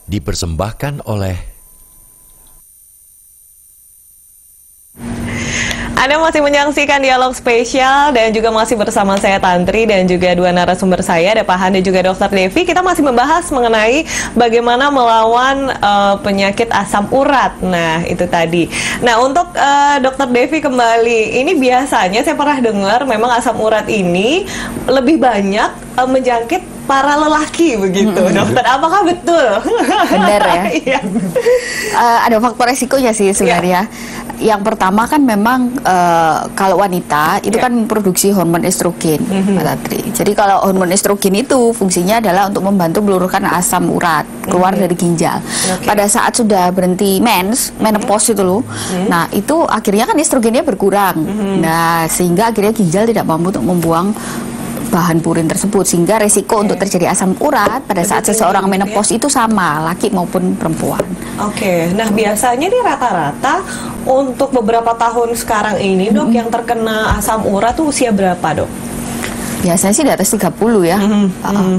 dipersembahkan oleh Anda masih menyaksikan dialog spesial dan juga masih bersama saya Tantri dan juga dua narasumber saya, ada Pak Han dan juga Dr. Devi. Kita masih membahas mengenai bagaimana melawan penyakit asam urat. Nah, itu tadi. Nah, untuk Dr. Devi kembali, ini biasanya saya pernah dengar memang asam urat ini lebih banyak menjangkit para lelaki begitu, dokter. Apakah betul? Benar ya. Iya. Ada faktor resikonya sih sebenarnya. Yang pertama kan memang kalau wanita itu kan memproduksi hormon estrogen, Mbak Tantri. Jadi kalau hormon estrogen itu fungsinya adalah untuk membantu meluruhkan asam urat keluar dari ginjal. Pada saat sudah berhenti menopause itu loh. Nah, itu akhirnya kan estrogennya berkurang. Nah, sehingga akhirnya ginjal tidak mampu untuk membuang bahan purin tersebut, sehingga resiko untuk terjadi asam urat pada saat seseorang menopause itu sama laki maupun perempuan. Nah biasanya nih rata-rata untuk beberapa tahun sekarang ini dok yang terkena asam urat tuh usia berapa dok? Biasanya sih di atas 30 ya,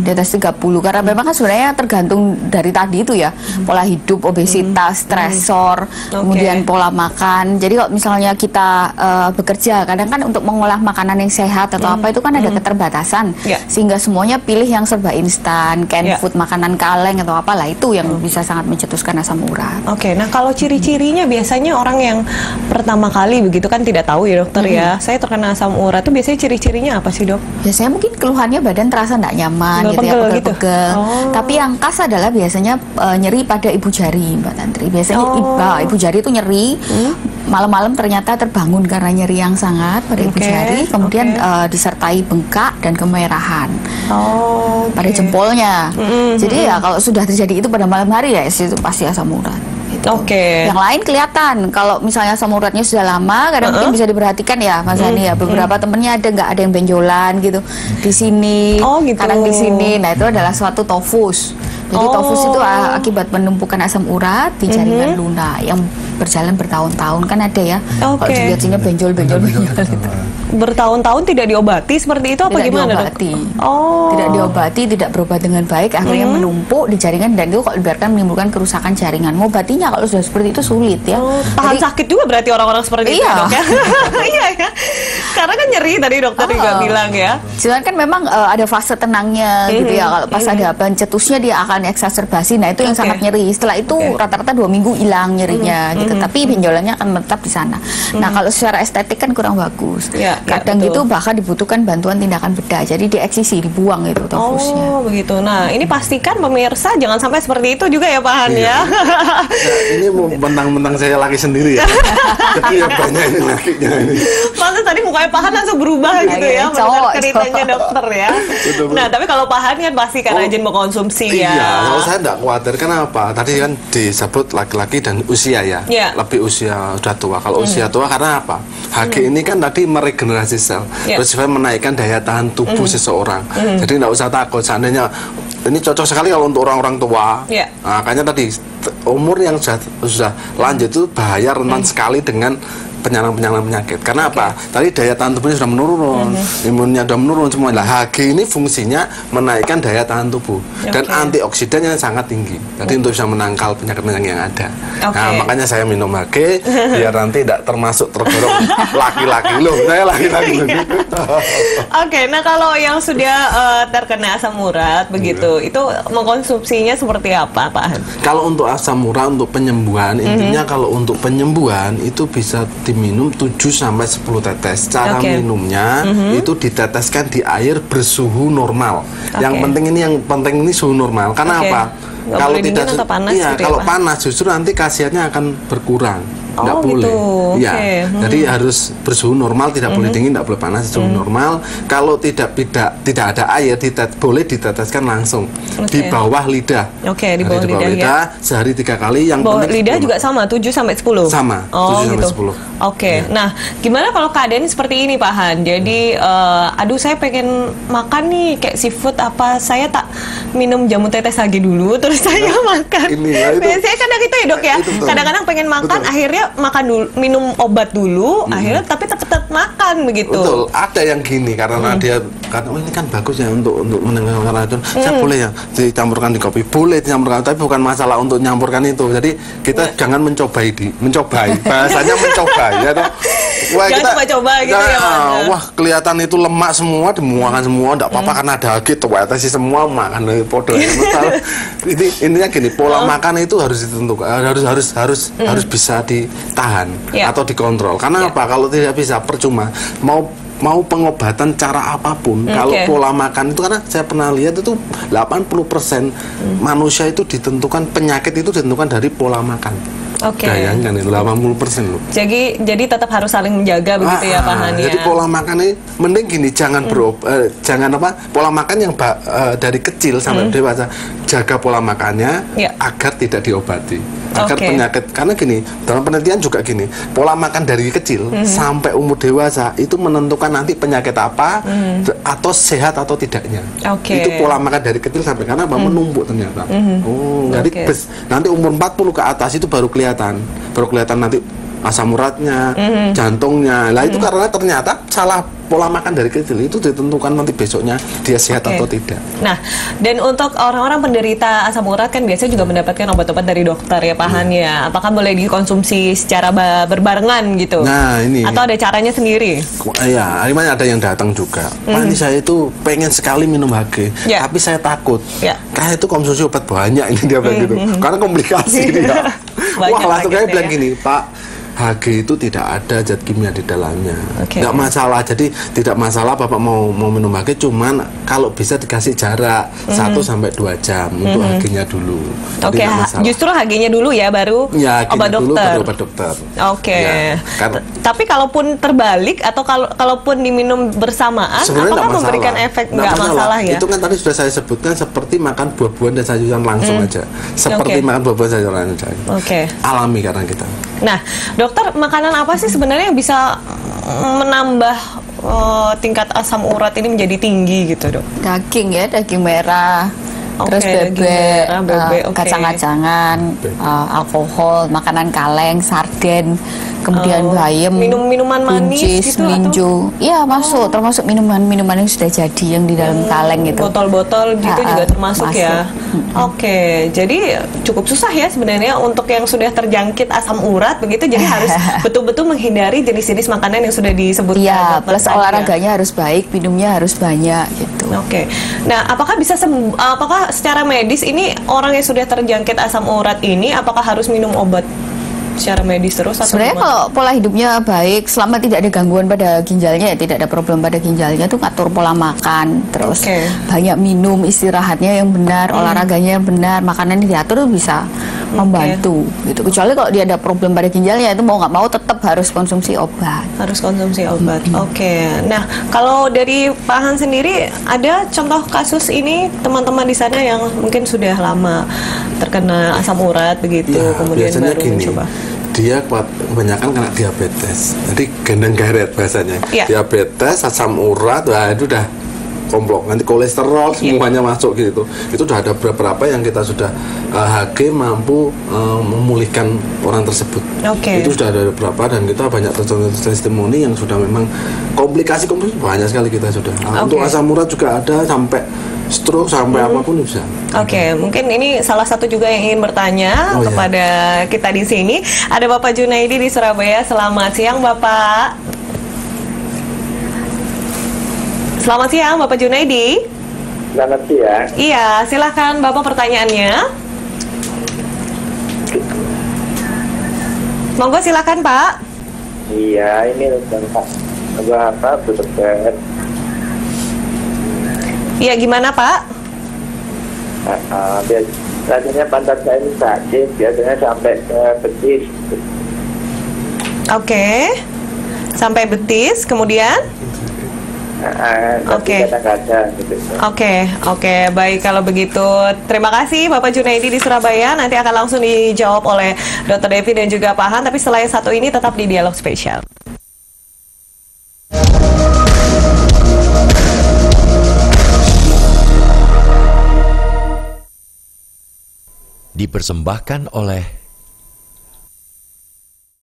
di atas 30, karena memang kan sebenarnya tergantung dari tadi itu ya, pola hidup, obesitas, stresor, kemudian pola makan. Jadi kalau misalnya kita bekerja, kadang kan untuk mengolah makanan yang sehat atau apa itu kan ada keterbatasan, sehingga semuanya pilih yang serba instan, canned food, makanan kaleng atau apalah, itu yang bisa sangat mencetuskan asam urat. Nah kalau ciri-cirinya biasanya orang yang pertama kali begitu kan tidak tahu ya dokter ya, saya terkena asam urat itu biasanya ciri-cirinya apa sih dok? Biasanya mungkin keluhannya badan terasa tidak nyaman gitu ya, pegel-pegel. Tapi yang khas adalah biasanya nyeri pada ibu jari, Mbak Tantri. Biasanya ibu jari itu nyeri, malam-malam ternyata terbangun karena nyeri yang sangat pada ibu jari, kemudian disertai bengkak dan kemerahan pada jempolnya. Jadi ya kalau sudah terjadi itu pada malam hari ya itu pasti asam urat. Yang lain kelihatan kalau misalnya asam uratnya sudah lama, kadang mungkin bisa diperhatikan ya Mas Hani ya, beberapa temennya nggak ada yang benjolan gitu di sini, kadang di sini. Nah itu adalah suatu tofus. Jadi tofus itu akibat penumpukan asam urat di jaringan lunak yang berjalan bertahun-tahun, kan ada ya. Kalau dilihat sini benjol-benjol gitu. Bertahun-tahun tidak diobati seperti itu apa tidak gimana diobati. Dok? Tidak diobati, tidak berobat dengan baik, akhirnya menumpuk di jaringan, dan itu kalau dibiarkan menimbulkan kerusakan jaringan. Mengobatinya kalau sudah seperti itu sulit ya. Tahan sakit juga berarti orang-orang seperti itu dok ya. Iya ya. Karena kan nyeri tadi dokter juga bilang ya. Cuman kan memang ada fase tenangnya gitu ya. Kalau pas ada pencetusnya dia akan eksaserbasi. Nah itu yang sangat nyeri. Setelah itu rata-rata 2 minggu hilang nyerinya gitu. Tapi benjolannya akan menetap di sana. Nah kalau secara estetik kan kurang bagus. Kadang gitu bahkan dibutuhkan bantuan tindakan bedah. Jadi dieksisi, dibuang itu tofusnya. Begitu. Nah ini pastikan pemirsa jangan sampai seperti itu juga ya Pak Han ya. Nah, ini mentang-mentang saya laki sendiri ya. Jadi ya banyak ini lakinya ini. Maksudnya tadi mukanya Pak Han langsung berubah gitu ya mendengar ceritanya dokter ya. Nah tapi kalau Pak Han kan pasti kan rajin mengkonsumsi ya. Iya, kalau saya tidak khawatir. Kenapa? Tadi kan disebut laki-laki dan usia ya. Lebih usia sudah tua. Kalau usia tua karena apa? HG ini kan tadi meregenerasi sel, bersifat menaikkan daya tahan tubuh seseorang. Jadi tidak usah takut. Seandainya ini cocok sekali kalau untuk orang-orang tua. Nah, makanya tadi umur yang sudah lanjut itu bahaya, rentan sekali dengan penyakit-penyakit penyakit. Karena apa? Tadi daya tahan tubuhnya sudah menurun, imunnya sudah menurun semua. Nah, HG ini fungsinya menaikkan daya tahan tubuh dan antioksidannya sangat tinggi. Jadi untuk bisa menangkal penyakit-penyakit yang ada. Nah, makanya saya minum HG biar nanti tidak termasuk tergolong laki-laki loh. Saya laki-laki. Nah kalau yang sudah terkena asam urat begitu, itu mengkonsumsinya seperti apa Pak Han? Kalau untuk asam urat untuk penyembuhan, intinya kalau untuk penyembuhan itu bisa diminum 7-10 tetes. Cara minumnya itu diteteskan di air bersuhu normal. Yang penting ini suhu normal. Karena apa? Kalau tidak panas, kalau panas justru nanti khasiatnya akan berkurang. Tidak boleh. Jadi harus bersuhu normal, tidak boleh dingin, tidak boleh panas, suhu normal. Kalau tidak ada air, boleh diteteskan langsung di bawah lidah. Di bawah lidah sehari 3 kali. Yang bawah lidah juga sama 7-10. Sama. 7-10. Nah, gimana kalau keadaannya seperti ini Pak Han? Jadi, aduh saya pengen makan nih kayak seafood apa, saya tak minum jamu tetes lagi dulu, terus saya makan. Biasanya kadang itu ya dok ya. Kadang-kadang pengen makan, akhirnya makan dulu, minum obat dulu, akhirnya tapi tetap makan begitu. Betul, ada yang gini karena dia kan ini kan bagus ya untuk meninggalkan racun. Saya boleh ya dicampurkan di kopi, boleh dicampurkan, tapi bukan masalah untuk nyampurkan itu. Jadi kita jangan mencobai bahasanya mencobai ya toh. Wah, jangan coba-coba gitu ya. Wah, kelihatan itu lemak semua, dimuangkan semua, enggak apa-apa karena ada gitu, sih semua makan podo. Ini intinya gini, pola makan itu harus ditentukan, harus bisa ditahan atau dikontrol. Karena apa? Kalau tidak bisa percuma mau pengobatan cara apapun, kalau pola makan itu, karena saya pernah lihat itu 80% manusia itu ditentukan, penyakit itu ditentukan dari pola makan. Bayangkan itu 80% loh. Jadi tetap harus saling menjaga begitu ya Pak Han ya. Jadi pola makan ini mending gini, jangan pola makan yang dari kecil sampai dewasa, jaga pola makannya agar tidak diobati. Agar penyakit, karena gini, dalam penelitian juga gini, pola makan dari kecil sampai umur dewasa itu menentukan nanti penyakit apa atau sehat atau tidaknya. Itu pola makan dari kecil sampai, karena menumpuk ternyata. Jadi nanti umur 40 ke atas itu baru kelihatan nanti asam uratnya, jantungnya. Lah itu karena ternyata salah pola makan dari kecil, itu ditentukan nanti besoknya dia sehat atau tidak. Nah, dan untuk orang-orang penderita asam urat kan biasanya juga mendapatkan obat-obat dari dokter ya Pak Han ya. Apakah boleh dikonsumsi secara berbarengan gitu? Nah, ini. Atau ada caranya sendiri? Iya, ada yang datang juga. Pak, ini saya itu pengen sekali minum HG, tapi saya takut. Karena itu konsumsi obat banyak ini dia begitu. Karena komplikasi dia. Wah, langsung saya bilang gini, Pak, HG itu tidak ada zat kimia di dalamnya. Tidak masalah. Jadi tidak masalah Bapak mau minum HG, cuman kalau bisa dikasih jarak 1-2 jam untuk HG-nya dulu. Justru HG-nya dulu ya, baru obat dokter. Dulu, baru obat dokter. Tapi kalaupun terbalik atau kalaupun diminum bersamaan, apakah memberikan efek? Nggak masalah ya. Itu kan tadi sudah saya sebutkan, seperti makan buah-buahan dan sayuran langsung aja. Seperti makan buah-buahan dan sayuran aja. Alami karena kita. Nah, dokter, makanan apa sih sebenarnya yang bisa menambah tingkat asam urat ini menjadi tinggi gitu, Dok? Daging ya, daging merah. Terus bebek, kacang-kacangan, alkohol, makanan kaleng, sarden, kemudian bayam, minuman manis, buncis, melinjo. Iya, masuk, termasuk minuman yang sudah jadi yang di dalam kaleng itu. Botol-botol gitu juga termasuk ya. Jadi cukup susah ya sebenarnya untuk yang sudah terjangkit asam urat begitu. Jadi harus betul-betul menghindari jenis-jenis makanan yang sudah disebutkan. Iya, plus olahraganya harus baik, minumnya harus banyak gitu. Nah, apakah bisa apakah secara medis ini orang yang sudah terjangkit asam urat ini apakah harus minum obat secara medis terus? Sebenarnya kalau pola hidupnya baik, selama tidak ada gangguan pada ginjalnya, ya tidak ada problem pada ginjalnya, tuh ngatur pola makan, terus banyak minum, istirahatnya yang benar, olahraganya yang benar, makanan yang diatur bisa membantu gitu. Kecuali kalau dia ada problem pada ginjalnya, itu mau nggak mau tetap harus konsumsi obat. Nah, kalau dari Pak Han sendiri, ada contoh kasus ini teman-teman di sana yang mungkin sudah lama terkena asam urat begitu, kemudian baru mencoba? Dia kebanyakan kena diabetes, jadi gendeng geret bahasanya. Diabetes, asam urat, wah itu udah komplok, nanti kolesterol semuanya masuk gitu. Itu udah ada beberapa yang kita sudah HG mampu memulihkan orang tersebut. Itu sudah ada beberapa, dan kita banyak testimoni yang sudah memang komplikasi banyak sekali kita sudah. Untuk asam urat juga ada sampai stroke, sampai apapun bisa. Mungkin ini salah satu juga yang ingin bertanya kepada kita di sini. Ada Bapak Junaidi di Surabaya. Selamat siang, Bapak. Selamat siang, Bapak Junaidi. Selamat siang. Iya, silakan Bapak pertanyaannya. Monggo silakan, Pak. Iya, ini tentang apa, Bu Dokter? Iya, gimana Pak? Biasanya pantat saya ini sakit, biasanya sampai betis. Sampai betis, kemudian? Baik, kalau begitu terima kasih Bapak Junaidi di Surabaya. Nanti akan langsung dijawab oleh Dr. Devi dan juga Pak Han. Tapi selain satu ini tetap di Dialog Spesial. Dipersembahkan oleh